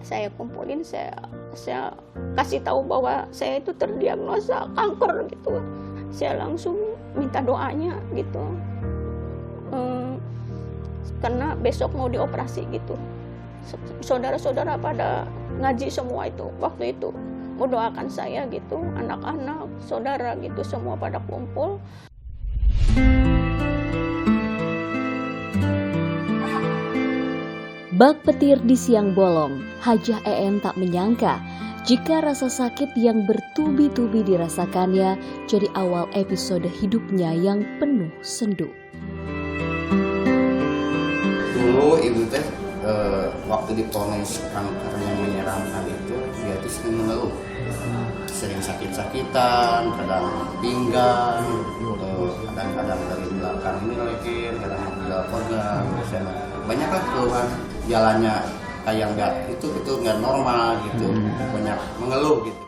saya kumpulin, saya kasih tahu bahwa saya itu terdiagnosa kanker gitu. Saya langsung minta doanya gitu, karena besok mau dioperasi gitu. Saudara-saudara pada ngaji semua itu waktu itu mendoakan saya gitu, anak-anak, saudara gitu semua pada kumpul. Bak petir di siang bolong, Hajah EN tak menyangka jika rasa sakit yang bertubi-tubi dirasakannya jadi awal episode hidupnya yang penuh sendu. Dulu ibu teh waktu diponis kanker yang menyeramkan itu, dia itu sering mengeluh, sering sakit-sakitan, kadang pinggang, kadang-kadang dari belakang ini lekir, kadang pegal, banyaklah keluhan. Jalannya kayak itu nggak normal gitu, banyak mengeluh gitu.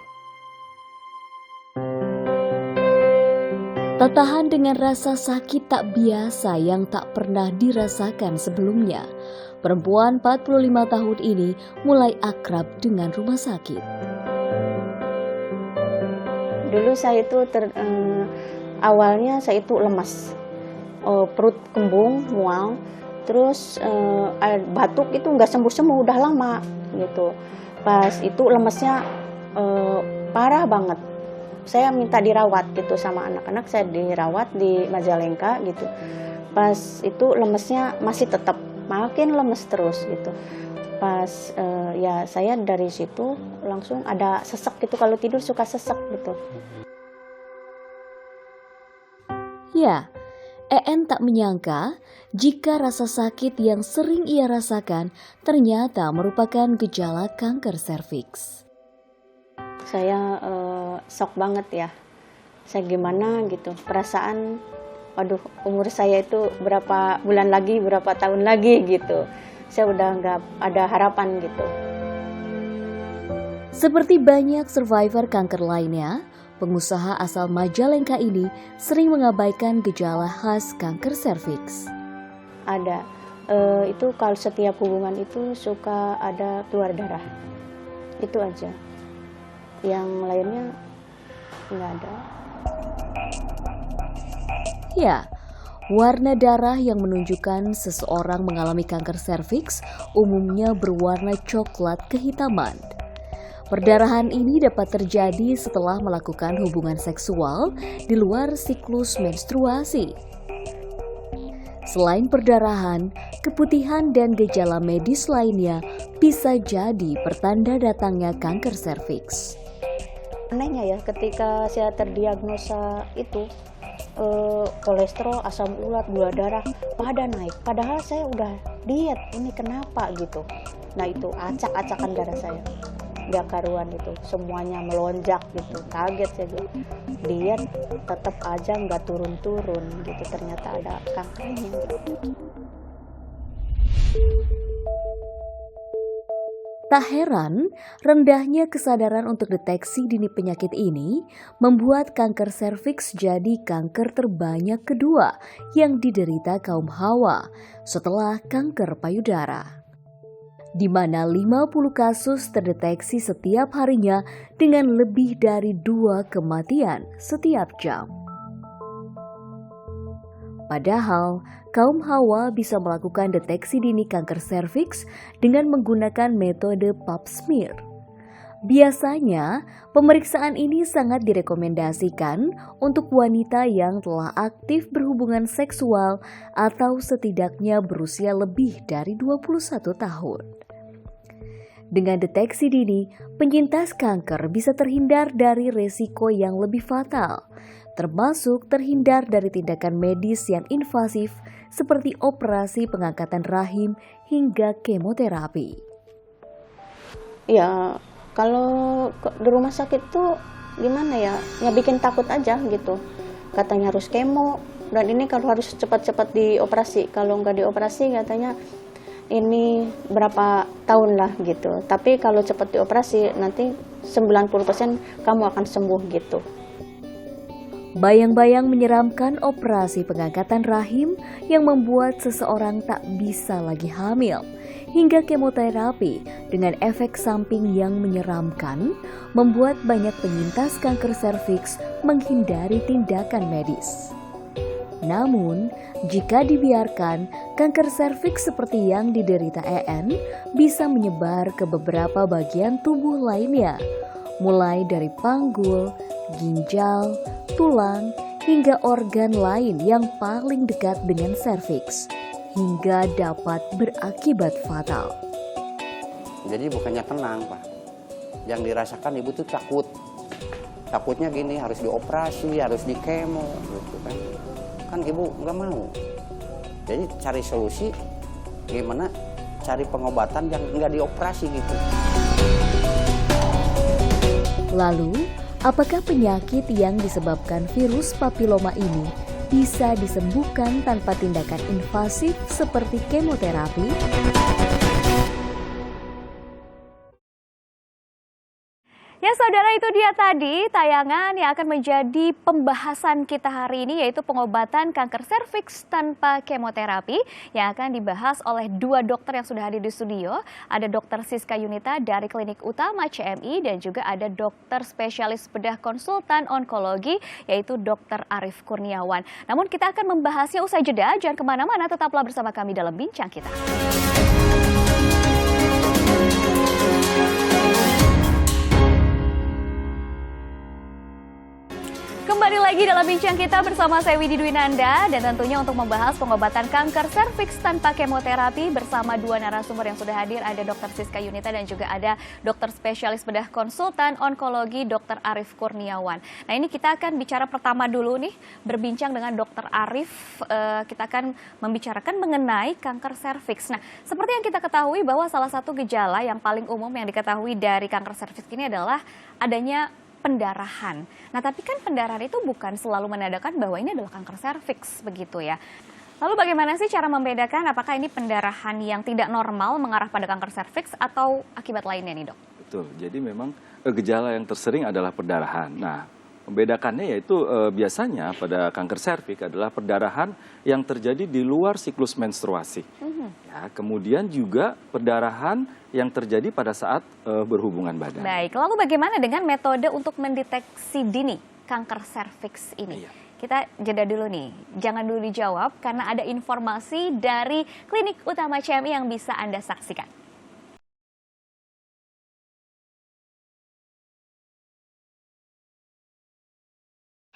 Tak tahan dengan rasa sakit tak biasa yang tak pernah dirasakan sebelumnya, perempuan 45 tahun ini mulai akrab dengan rumah sakit. Dulu saya itu awalnya saya itu lemas, perut kembung, mual. Terus batuk itu nggak sembuh-sembuh, udah lama gitu. Pas itu lemesnya parah banget. Saya minta dirawat gitu sama anak-anak, saya dirawat di Majalengka gitu. Pas itu lemesnya masih tetap makin lemes terus gitu. Pas ya saya dari situ langsung ada sesek gitu, kalau tidur suka sesek gitu. Ya, EN tak menyangka jika rasa sakit yang sering ia rasakan ternyata merupakan gejala kanker serviks. Saya shock banget ya. Saya gimana gitu, perasaan waduh umur saya itu berapa bulan lagi, berapa tahun lagi gitu. Saya udah nggak ada harapan gitu. Seperti banyak survivor kanker lainnya, pengusaha asal Majalengka ini sering mengabaikan gejala khas kanker serviks. Ada, itu kalau setiap hubungan itu suka ada keluar darah, itu aja. Yang lainnya nggak ada. Ya, warna darah yang menunjukkan seseorang mengalami kanker serviks umumnya berwarna coklat kehitaman. Perdarahan ini dapat terjadi setelah melakukan hubungan seksual di luar siklus menstruasi. Selain perdarahan, keputihan dan gejala medis lainnya bisa jadi pertanda datangnya kanker serviks. Anehnya ya, ketika saya terdiagnosa itu kolesterol, asam urat, gula darah pada naik. Padahal saya udah diet, ini kenapa gitu. Nah itu acak-acakan darah saya. Gak karuan itu, semuanya melonjak gitu, kaget saya gitu. Diet tetap aja nggak turun-turun gitu, ternyata ada kankernya gitu. Tak heran, rendahnya kesadaran untuk deteksi dini penyakit ini membuat kanker serviks jadi kanker terbanyak kedua yang diderita kaum Hawa setelah kanker payudara, di mana 50 kasus terdeteksi setiap harinya dengan lebih dari 2 kematian setiap jam. Padahal, kaum Hawa bisa melakukan deteksi dini kanker serviks dengan menggunakan metode pap smear. Biasanya, pemeriksaan ini sangat direkomendasikan untuk wanita yang telah aktif berhubungan seksual atau setidaknya berusia lebih dari 21 tahun. Dengan deteksi dini, penyintas kanker bisa terhindar dari resiko yang lebih fatal, termasuk terhindar dari tindakan medis yang invasif seperti operasi pengangkatan rahim hingga kemoterapi. Ya, kalau di rumah sakit tuh gimana ya bikin takut aja gitu. Katanya harus kemo, dan ini kalau harus cepat-cepat dioperasi. Kalau nggak dioperasi katanya ini berapa tahun lah gitu. Tapi kalau cepat dioperasi nanti 90% kamu akan sembuh gitu. Bayang-bayang menyeramkan operasi pengangkatan rahim yang membuat seseorang tak bisa lagi hamil, hingga kemoterapi dengan efek samping yang menyeramkan membuat banyak penyintas kanker serviks menghindari tindakan medis. Namun, jika dibiarkan, kanker serviks seperti yang diderita EN bisa menyebar ke beberapa bagian tubuh lainnya, mulai dari panggul, ginjal, tulang, hingga organ lain yang paling dekat dengan serviks, hingga dapat berakibat fatal. Jadi bukannya tenang, Pak. Yang dirasakan ibu tuh takut. Takutnya gini, harus dioperasi, harus di kemo, gitu kan. Kan ibu nggak mau. Jadi cari solusi gimana cari pengobatan yang nggak dioperasi gitu. Lalu, apakah penyakit yang disebabkan virus papiloma ini bisa disembuhkan tanpa tindakan invasif seperti kemoterapi? Ya saudara, itu dia tadi tayangan yang akan menjadi pembahasan kita hari ini, yaitu pengobatan kanker serviks tanpa kemoterapi yang akan dibahas oleh dua dokter yang sudah hadir di studio. Ada Dr. Siska Yunita dari Klinik Utama CMI dan juga ada dokter spesialis bedah konsultan onkologi yaitu Dr. Arief Kurniawan. Namun kita akan membahasnya usai jeda, jangan kemana-mana, tetaplah bersama kami dalam Bincang Kita. Kembali lagi dalam Bincang Kita bersama saya Widi Dwinanda, dan tentunya untuk membahas pengobatan kanker serviks tanpa kemoterapi bersama dua narasumber yang sudah hadir, ada Dr. Siska Yunita dan juga ada dokter spesialis bedah konsultan onkologi Dr. Arief Kurniawan. Nah, ini kita akan bicara pertama dulu nih, berbincang dengan Dr. Arief, kita akan membicarakan mengenai kanker serviks. Nah, seperti yang kita ketahui bahwa salah satu gejala yang paling umum yang diketahui dari kanker serviks ini adalah adanya pendarahan. Nah, tapi kan pendarahan itu bukan selalu menandakan bahwa ini adalah kanker serviks, begitu ya. Lalu bagaimana sih cara membedakan apakah ini pendarahan yang tidak normal mengarah pada kanker serviks atau akibat lainnya nih, Dok? Betul, jadi memang gejala yang tersering adalah perdarahan. Nah, membedakannya yaitu biasanya pada kanker serviks adalah perdarahan yang terjadi di luar siklus menstruasi. Ya, kemudian juga perdarahan yang terjadi pada saat berhubungan badan. Baik, lalu bagaimana dengan metode untuk mendeteksi dini kanker serviks ini? Iya. Kita jeda dulu nih, jangan dulu dijawab karena ada informasi dari Klinik Utama CMI yang bisa Anda saksikan.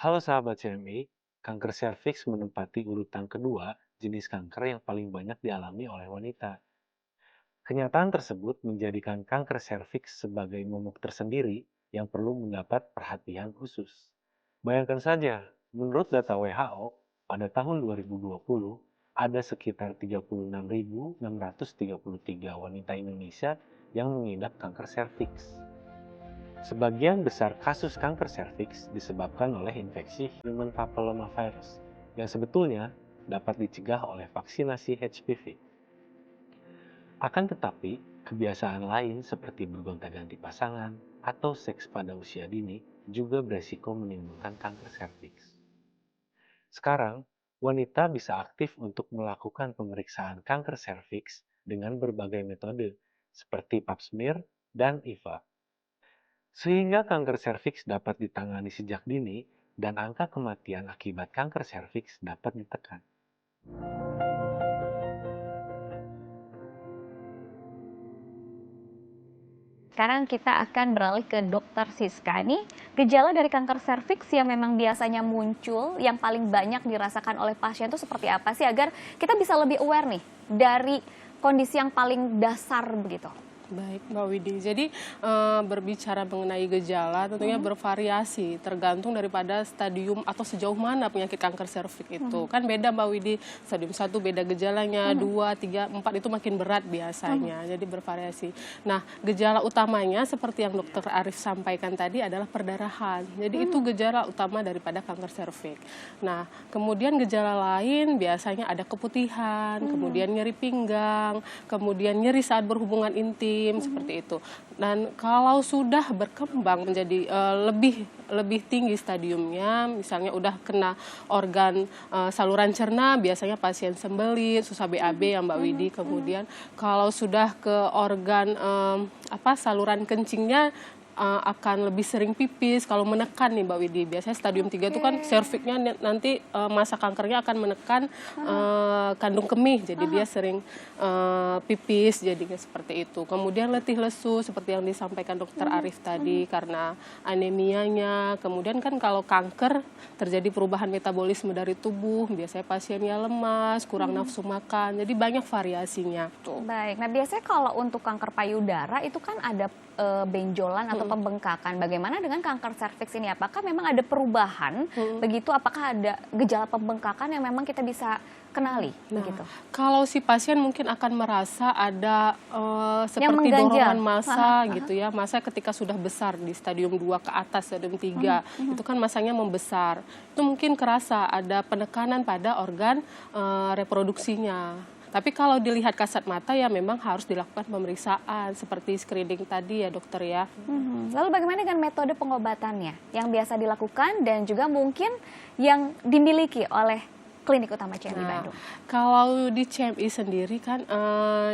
Halo sahabat CMI, kanker serviks menempati urutan kedua jenis kanker yang paling banyak dialami oleh wanita. Kenyataan tersebut menjadikan kanker serviks sebagai momok tersendiri yang perlu mendapat perhatian khusus. Bayangkan saja, menurut data WHO, pada tahun 2020, ada sekitar 36.633 wanita Indonesia yang mengidap kanker serviks. Sebagian besar kasus kanker serviks disebabkan oleh infeksi human papillomavirus yang sebetulnya dapat dicegah oleh vaksinasi HPV. Akan tetapi, kebiasaan lain seperti bergonta-ganti pasangan atau seks pada usia dini juga beresiko menimbulkan kanker serviks. Sekarang, wanita bisa aktif untuk melakukan pemeriksaan kanker serviks dengan berbagai metode seperti pap smear dan IVA. Sehingga kanker serviks dapat ditangani sejak dini dan angka kematian akibat kanker serviks dapat ditekan. Sekarang kita akan beralih ke Dr. Siska. Ini gejala dari kanker serviks yang memang biasanya muncul, yang paling banyak dirasakan oleh pasien itu seperti apa sih agar kita bisa lebih aware nih dari kondisi yang paling dasar begitu? Baik, Mbak Widi. Jadi berbicara mengenai gejala tentunya bervariasi tergantung daripada stadium atau sejauh mana penyakit kanker serviks itu. Kan beda Mbak Widi, stadium 1 beda gejalanya, 2, 3, 4 itu makin berat biasanya. Jadi bervariasi. Nah, gejala utamanya seperti yang Dr. Arief sampaikan tadi adalah perdarahan. Jadi itu gejala utama daripada kanker serviks. Nah, kemudian gejala lain biasanya ada keputihan, kemudian nyeri pinggang, kemudian nyeri saat berhubungan intim, enzim seperti itu. Dan kalau sudah berkembang menjadi lebih tinggi stadiumnya, misalnya udah kena organ saluran cerna, biasanya pasien sembelit, susah BAB ya Mbak Widi. Kemudian kalau sudah ke organ saluran kencingnya, akan lebih sering pipis kalau menekan nih Mbak Widi. Biasanya stadium 3 itu kan serviknya nanti masa kankernya akan menekan kandung kemih, jadi dia sering pipis, jadinya seperti itu. Kemudian letih lesu seperti yang disampaikan Dokter Arif tadi karena anemianya. Kemudian kan kalau kanker terjadi perubahan metabolisme dari tubuh, biasanya pasiennya lemas, kurang nafsu makan, jadi banyak variasinya. Baik, nah biasanya kalau untuk kanker payudara itu kan ada benjolan atau pembengkakan. Bagaimana dengan kanker serviks ini? Apakah memang ada perubahan begitu? Apakah ada gejala pembengkakan yang memang kita bisa kenali? Begitu. Kalau si pasien mungkin akan merasa ada seperti dorongan massa gitu ya. Massa ketika sudah besar di stadium 2 ke atas, stadium 3, itu kan massanya membesar. Itu mungkin kerasa ada penekanan pada organ reproduksinya. Tapi kalau dilihat kasat mata ya memang harus dilakukan pemeriksaan seperti screening tadi ya dokter ya. Lalu bagaimana dengan metode pengobatannya yang biasa dilakukan dan juga mungkin yang dimiliki oleh Klinik Utama CMI Bandung? Kalau di CMI sendiri kan,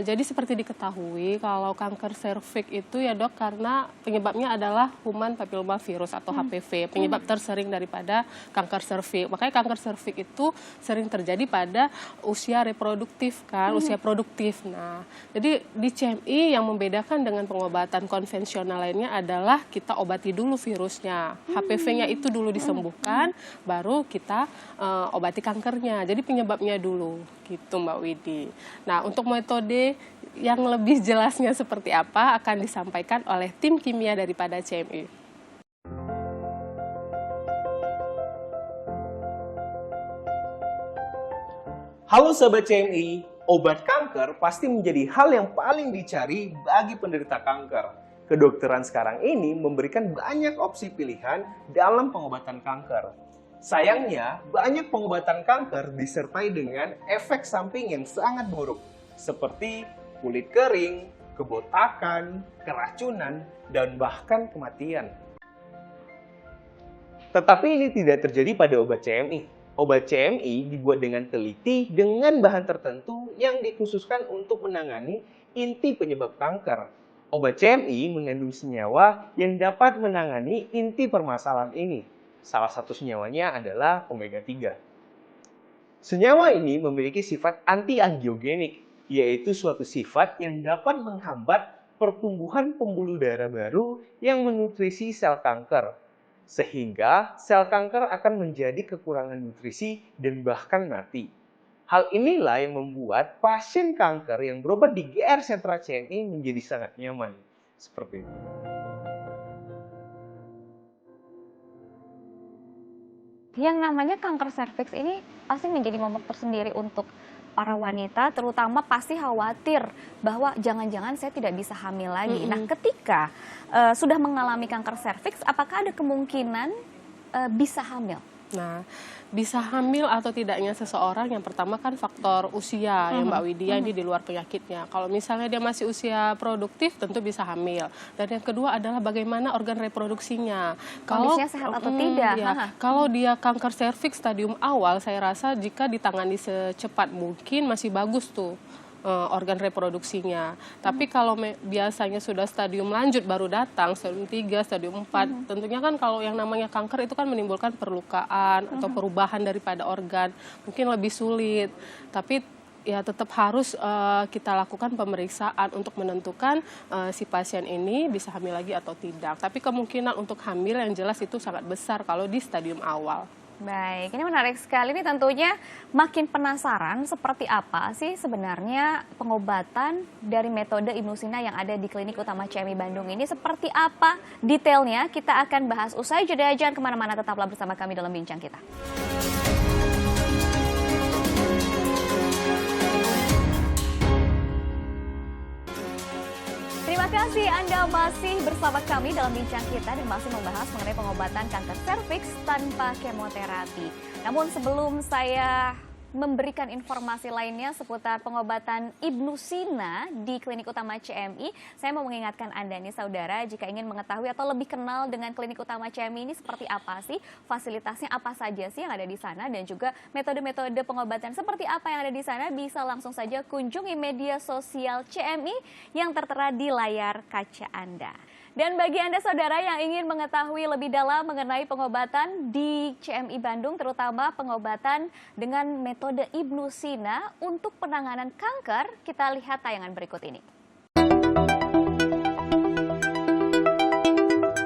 jadi seperti diketahui kalau kanker serviks itu ya dok karena penyebabnya adalah human papillomavirus atau HPV, penyebab tersering daripada kanker serviks. Makanya kanker serviks itu sering terjadi pada usia reproduktif kan, usia produktif. Nah, jadi di CMI yang membedakan dengan pengobatan konvensional lainnya adalah kita obati dulu virusnya, HPV-nya itu dulu disembuhkan, baru kita obati kanker. Jadi penyebabnya dulu gitu Mbak Widi. Nah untuk metode yang lebih jelasnya seperti apa akan disampaikan oleh tim kimia daripada CMI. Halo Sobat CMI, obat kanker pasti menjadi hal yang paling dicari bagi penderita kanker. Kedokteran sekarang ini memberikan banyak opsi pilihan dalam pengobatan kanker. Sayangnya, banyak pengobatan kanker disertai dengan efek samping yang sangat buruk, seperti kulit kering, kebotakan, keracunan, dan bahkan kematian. Tetapi ini tidak terjadi pada obat CMI. Obat CMI dibuat dengan teliti dengan bahan tertentu yang dikhususkan untuk menangani inti penyebab kanker. Obat CMI mengandung senyawa yang dapat menangani inti permasalahan ini. Salah satu senyawanya adalah omega 3. Senyawa ini memiliki sifat anti-angiogenik, yaitu suatu sifat yang dapat menghambat pertumbuhan pembuluh darah baru yang menutrisi sel kanker. Sehingga sel kanker akan menjadi kekurangan nutrisi dan bahkan mati. Hal inilah yang membuat pasien kanker yang berobat di GR Sentra CMI menjadi sangat nyaman. Seperti itu. Yang namanya kanker serviks ini pasti menjadi momok tersendiri untuk para wanita, terutama pasti khawatir bahwa jangan-jangan saya tidak bisa hamil lagi. Nah, ketika sudah mengalami kanker serviks, apakah ada kemungkinan bisa hamil? Nah, bisa hamil atau tidaknya seseorang yang pertama kan faktor usia ya Mbak Widya, ini di luar penyakitnya. Kalau misalnya dia masih usia produktif tentu bisa hamil. Dan yang kedua adalah bagaimana organ reproduksinya. Kondisinya sehat atau tidak? Ya, kalau dia kanker serviks stadium awal, saya rasa jika ditangani secepat mungkin masih bagus tuh organ reproduksinya. Tapi kalau biasanya sudah stadium lanjut baru datang, stadium 3, stadium 4, tentunya kan kalau yang namanya kanker itu kan menimbulkan perlukaan atau perubahan daripada organ, mungkin lebih sulit. Tapi ya tetap harus kita lakukan pemeriksaan untuk menentukan si pasien ini bisa hamil lagi atau tidak. Tapi kemungkinan untuk hamil yang jelas itu sangat besar kalau di stadium awal. Baik, ini menarik sekali nih, tentunya makin penasaran seperti apa sih sebenarnya pengobatan dari metode Imlusina yang ada di Klinik Utama CMI Bandung ini, seperti apa detailnya kita akan bahas usai jeda. Jangan kemana-mana, tetaplah bersama kami dalam Bincang Kita. Terima kasih Anda masih bersama kami dalam Bincang Kita dan masih membahas mengenai pengobatan kanker serviks tanpa kemoterapi. Namun sebelum saya memberikan informasi lainnya seputar pengobatan Ibnu Sina di Klinik Utama CMI, saya mau mengingatkan Anda nih saudara, jika ingin mengetahui atau lebih kenal dengan Klinik Utama CMI ini seperti apa sih, fasilitasnya apa saja sih yang ada di sana, dan juga metode-metode pengobatan seperti apa yang ada di sana, bisa langsung saja kunjungi media sosial CMI yang tertera di layar kaca Anda. Dan bagi Anda saudara yang ingin mengetahui lebih dalam mengenai pengobatan di CMI Bandung, terutama pengobatan dengan metode Ibnu Sina untuk penanganan kanker, kita lihat tayangan berikut ini.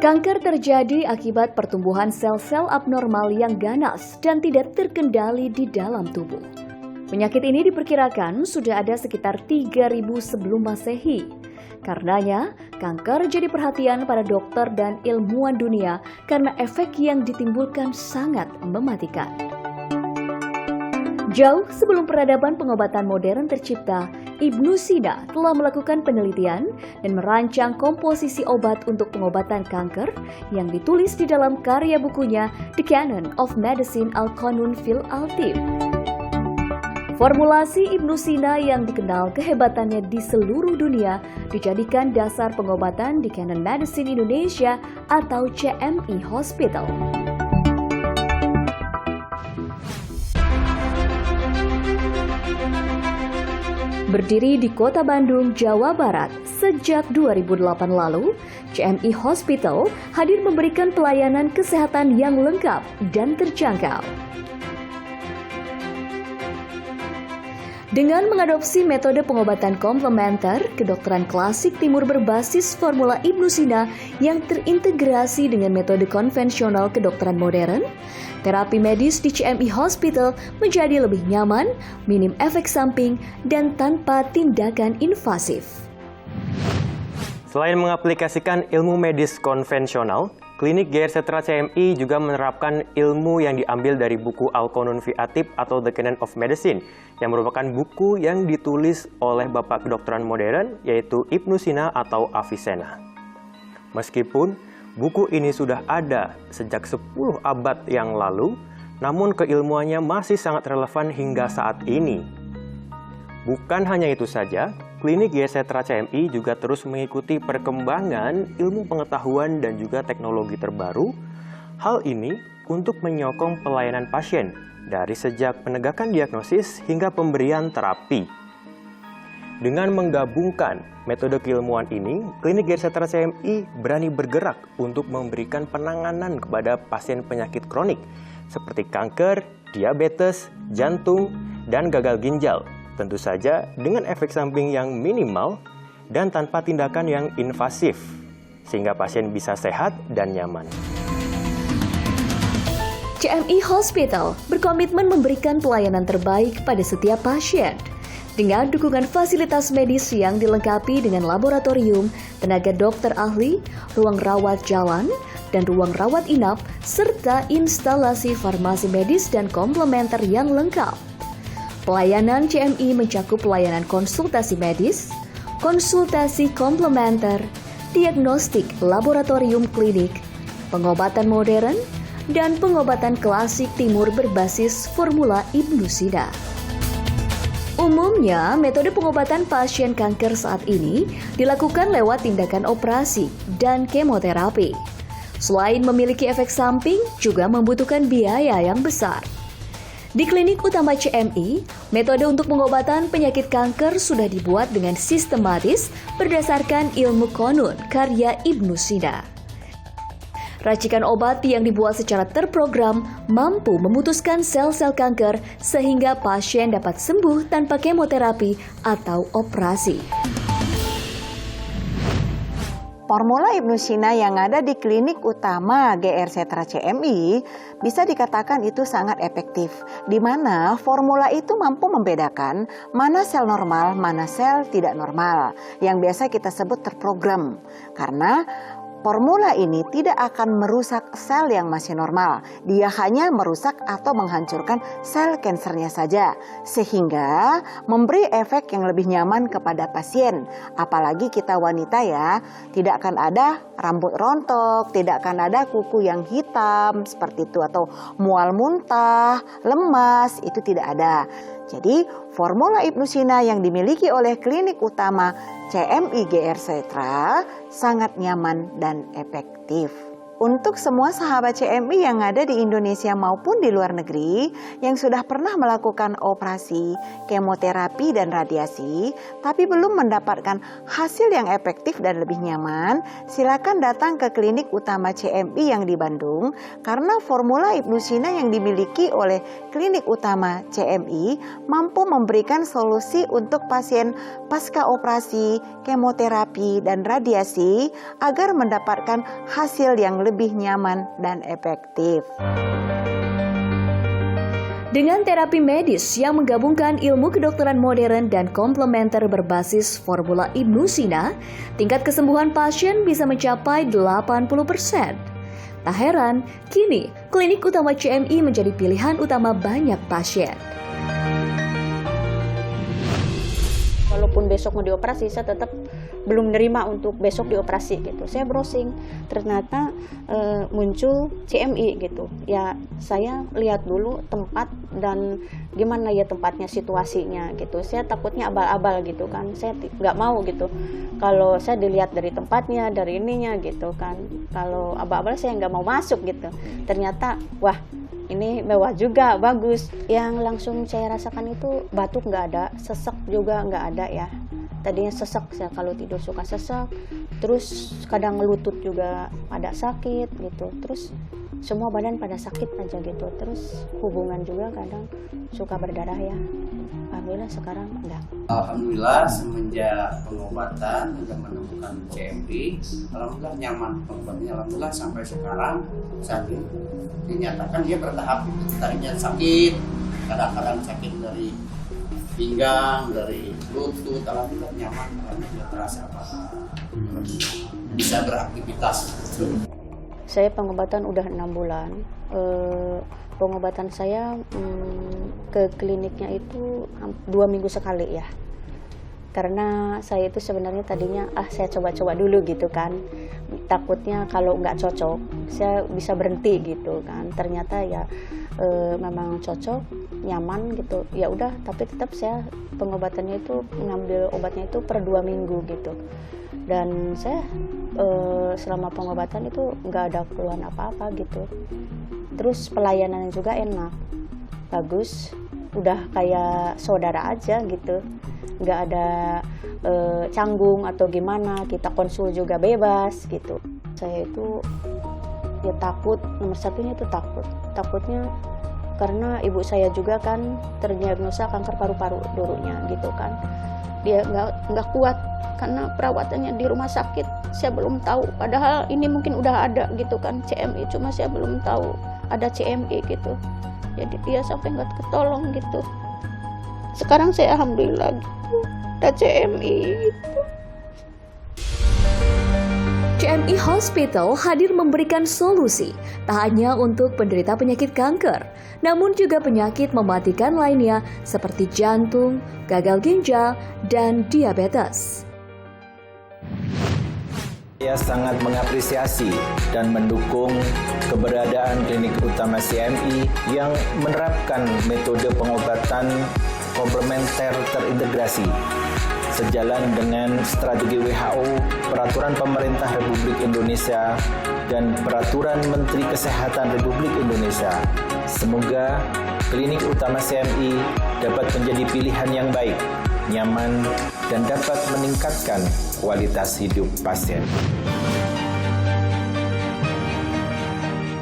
Kanker terjadi akibat pertumbuhan sel-sel abnormal yang ganas dan tidak terkendali di dalam tubuh. Penyakit ini diperkirakan sudah ada sekitar 3.000 sebelum Masehi. Karenanya, kanker jadi perhatian para dokter dan ilmuwan dunia karena efek yang ditimbulkan sangat mematikan. Jauh sebelum peradaban pengobatan modern tercipta, Ibnu Sina telah melakukan penelitian dan merancang komposisi obat untuk pengobatan kanker yang ditulis di dalam karya bukunya The Canon of Medicine Al-Qanun fil Al-Tib. Formulasi Ibnu Sina yang dikenal kehebatannya di seluruh dunia dijadikan dasar pengobatan di Canon Medicine Indonesia atau CMI Hospital. Berdiri di Kota Bandung, Jawa Barat sejak 2008 lalu, CMI Hospital hadir memberikan pelayanan kesehatan yang lengkap dan terjangkau. Dengan mengadopsi metode pengobatan komplementer, kedokteran klasik timur berbasis formula Ibnu Sina yang terintegrasi dengan metode konvensional kedokteran modern, terapi medis di CMI Hospital menjadi lebih nyaman, minim efek samping, dan tanpa tindakan invasif. Selain mengaplikasikan ilmu medis konvensional, Klinik GR Setra CMI juga menerapkan ilmu yang diambil dari buku Al-Qanun fi Al-Tib atau The Canon of Medicine, yang merupakan buku yang ditulis oleh Bapak Kedokteran Modern, yaitu Ibnu Sina atau Avicenna. Meskipun buku ini sudah ada sejak 10 abad yang lalu, namun keilmuannya masih sangat relevan hingga saat ini. Bukan hanya itu saja, Klinik GR Setra CMI juga terus mengikuti perkembangan ilmu pengetahuan dan juga teknologi terbaru. Hal ini untuk menyokong pelayanan pasien dari sejak penegakan diagnosis hingga pemberian terapi. Dengan menggabungkan metode keilmuan ini, Klinik GR Setra CMI berani bergerak untuk memberikan penanganan kepada pasien penyakit kronik seperti kanker, diabetes, jantung, dan gagal ginjal. Tentu saja dengan efek samping yang minimal dan tanpa tindakan yang invasif, sehingga pasien bisa sehat dan nyaman. CMI Hospital berkomitmen memberikan pelayanan terbaik pada setiap pasien. Dengan dukungan fasilitas medis yang dilengkapi dengan laboratorium, tenaga dokter ahli, ruang rawat jalan, dan ruang rawat inap, serta instalasi farmasi medis dan komplementer yang lengkap. Pelayanan CMI mencakup pelayanan konsultasi medis, konsultasi komplementer, diagnostik laboratorium klinik, pengobatan modern, dan pengobatan klasik timur berbasis formula Ibnu Sina. Umumnya, metode pengobatan pasien kanker saat ini dilakukan lewat tindakan operasi dan kemoterapi. Selain memiliki efek samping, juga membutuhkan biaya yang besar. Di Klinik Utama CMI, metode untuk pengobatan penyakit kanker sudah dibuat dengan sistematis berdasarkan ilmu Qanun karya Ibnu Sina. Racikan obat yang dibuat secara terprogram mampu memutuskan sel-sel kanker sehingga pasien dapat sembuh tanpa kemoterapi atau operasi. Formula Ibnu Sina yang ada di Klinik Utama GR Setra CMI bisa dikatakan itu sangat efektif, di mana formula itu mampu membedakan mana sel normal, mana sel tidak normal, yang biasa kita sebut terprogram. Karena Formula ini tidak akan merusak sel yang masih normal. Dia hanya merusak atau menghancurkan sel kansernya saja, sehingga memberi efek yang lebih nyaman kepada pasien. Apalagi kita wanita ya, tidak akan ada rambut rontok, tidak akan ada kuku yang hitam seperti itu, atau mual muntah, lemas, itu tidak ada. Jadi formula Ibnu Sina yang dimiliki oleh klinik utama CMI GR Setra sangat nyaman dan efektif. Untuk semua sahabat CMI yang ada di Indonesia maupun di luar negeri yang sudah pernah melakukan operasi, kemoterapi dan radiasi tapi belum mendapatkan hasil yang efektif dan lebih nyaman, silakan datang ke klinik utama CMI yang di Bandung karena formula Ibnu Sina yang dimiliki oleh klinik utama CMI mampu memberikan solusi untuk pasien pasca operasi, kemoterapi dan radiasi agar mendapatkan hasil yang lebih nyaman dan efektif. Dengan terapi medis yang menggabungkan ilmu kedokteran modern dan komplementer berbasis formula Ibnu Sina, tingkat kesembuhan pasien bisa mencapai 80%. Tak heran, kini klinik utama CMI menjadi pilihan utama banyak pasien. Walaupun besok mau dioperasi, saya tetap belum nerima untuk besok dioperasi gitu. Saya browsing, ternyata muncul CMI gitu. Ya saya lihat dulu tempat dan gimana ya tempatnya, situasinya gitu. Saya takutnya abal-abal gitu kan. Saya nggak mau gitu. Kalau saya dilihat dari tempatnya, dari ininya gitu kan. Kalau abal-abal saya nggak mau masuk gitu. Ternyata wah ini mewah juga, bagus. Yang langsung saya rasakan itu batuk nggak ada, sesek juga nggak ada ya. Tadinya sesek, saya kalau tidur suka sesek, terus kadang lutut juga ada sakit gitu, terus semua badan pada sakit aja gitu, terus hubungan juga kadang suka berdarah ya. Alhamdulillah sekarang enggak. Alhamdulillah semenjak pengobatan sudah menemukan CMI, alhamdulillah nyaman pengobatan. Alhamdulillah sampai sekarang saat ini dinyatakan dia bertahap. Tadinya sakit, kadang-kadang sakit dari pinggang, dari lutut, alhamdulillah nyaman, alhamdulillah terasa bisa beraktivitas. Saya pengobatan udah 6 bulan. Pengobatan saya ke kliniknya itu 2 minggu sekali ya. Karena saya itu sebenarnya tadinya saya coba-coba dulu gitu kan. Takutnya kalau nggak cocok, saya bisa berhenti gitu kan. Ternyata ya memang cocok, nyaman gitu. Ya udah, tapi tetap saya pengobatannya itu ngambil obatnya itu per 2 minggu gitu. Dan saya selama pengobatan itu nggak ada keluhan apa-apa gitu. Terus pelayanannya juga enak, bagus, udah kayak saudara aja gitu, nggak ada canggung atau gimana, kita konsul juga bebas gitu. Saya itu ya takut, nomor satunya itu takutnya karena ibu saya juga kan terdiagnosa kanker paru-paru dulunya gitu kan. Dia nggak kuat karena perawatannya di rumah sakit. Saya belum tahu, padahal ini mungkin udah ada gitu kan CMI, cuma saya belum tahu ada CMI gitu. Jadi dia sampai nggak ketolong gitu. Sekarang saya alhamdulillah gitu, ada CMI gitu. CMI Hospital hadir memberikan solusi tak hanya untuk penderita penyakit kanker, namun juga penyakit mematikan lainnya seperti jantung, gagal ginjal, dan diabetes. Saya sangat mengapresiasi dan mendukung keberadaan klinik utama CMI yang menerapkan metode pengobatan komplementer terintegrasi sejalan dengan strategi WHO, peraturan pemerintah Republik Indonesia, dan peraturan Menteri Kesehatan Republik Indonesia. Semoga klinik utama CMI dapat menjadi pilihan yang baik, nyaman, dan dapat meningkatkan kualitas hidup pasien.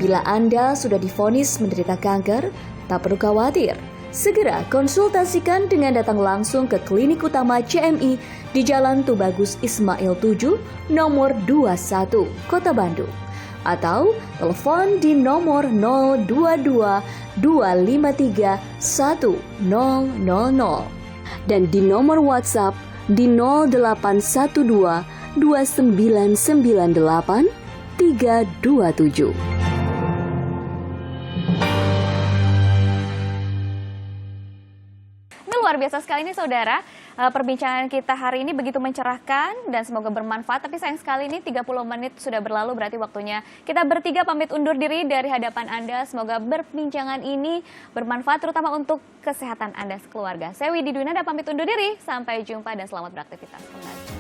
Bila Anda sudah divonis menderita kanker, tak perlu khawatir. Segera konsultasikan dengan datang langsung ke klinik utama CMI di Jalan Tubagus Ismail 7, nomor 21, Kota Bandung. Atau telepon di nomor 022 253 1000 dan di nomor WhatsApp di 0812 2998 327. Ini luar biasa sekali nih saudara, perbincangan kita hari ini begitu mencerahkan dan semoga bermanfaat. Tapi sayang sekali ini 30 menit sudah berlalu, berarti waktunya kita bertiga pamit undur diri dari hadapan Anda. Semoga perbincangan ini bermanfaat terutama untuk kesehatan Anda sekeluarga. Saya Widi Dwinanda pamit undur diri, sampai jumpa dan selamat beraktivitas kembali.